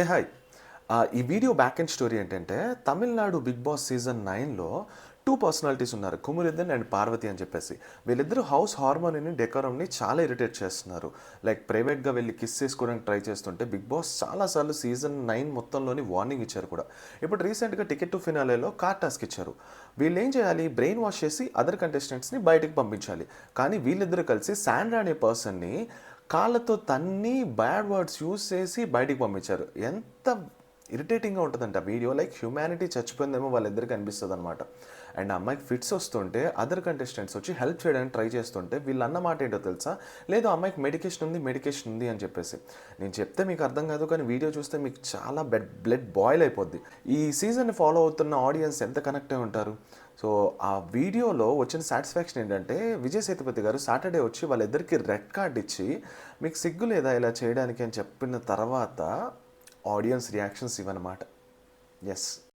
హే hi ఈ video back end story ఏంటంటే Tamil Nadu Big Boss season 9లో టూ పర్సనాలిటీస్ ఉన్నారు, కుమురుద్దన్ అండ్ పార్వతి అని చెప్పేసి. వీళ్ళిద్దరూ హౌస్ హార్మోనీని డెకోరంని చాలా ఇరిటేట్ చేస్తున్నారు. లైక్ ప్రైవేట్గా వెళ్ళి కిస్ చేసుకోవడానికి ట్రై చేస్తుంటే బిగ్ బాస్ చాలాసార్లు సీజన్ 9 మొత్తంలోని వార్నింగ్ ఇచ్చారు కూడా. ఇప్పుడు రీసెంట్గా టికెట్ టు ఫినాలేలో కార్ టాస్క్ ఇచ్చారు. వీళ్ళు ఏం చేయాలి, బ్రెయిన్ వాష్ చేసి అదర్ కంటెస్టెంట్స్ని బయటకు పంపించాలి. కానీ వీళ్ళిద్దరూ కలిసి శాండ్రా అనే పర్సన్ని కాళ్ళతో తన్ని బ్యాడ్ వర్డ్స్ యూస్ చేసి బయటికి పంపించారు. ఎంత ఇరిటేటింగ్గా ఉంటుందంట ఆ వీడియో. లైక్ హ్యూమానిటీ చచ్చిపోయిందేమో వాళ్ళిద్దరికి అనిపిస్తుంది అనమాట. అండ్ అమ్మాయికి ఫిట్స్ వస్తుంటే అదర్ కంటెస్టెంట్స్ వచ్చి హెల్ప్ చేయడానికి ట్రై చేస్తుంటే వీళ్ళు అన్న మాట ఏంటో తెలుసా, లేదు అమ్మాయికి మెడికేషన్ ఉంది అని చెప్పేసి. నేను చెప్తే మీకు అర్థం కాదు, కానీ వీడియో చూస్తే మీకు చాలా బ్లడ్ బాయిల్ అయిపోద్ది. ఈ సీజన్ని ఫాలో అవుతున్న ఆడియన్స్ ఎంత కనెక్ట్ అయి ఉంటారు. సో ఆ వీడియోలో వచ్చిన సాటిస్ఫాక్షన్ ఏంటంటే, విజయ్ సేతుపతి గారు సాటర్డే వచ్చి వాళ్ళిద్దరికి రెడ్ కార్డ్ ఇచ్చి మీకు సిగ్గు లేదా ఇలా చేయడానికి అని చెప్పిన తర్వాత ఆడియన్స్ రియాక్షన్స్ ఇవన్నమాట. ఎస్.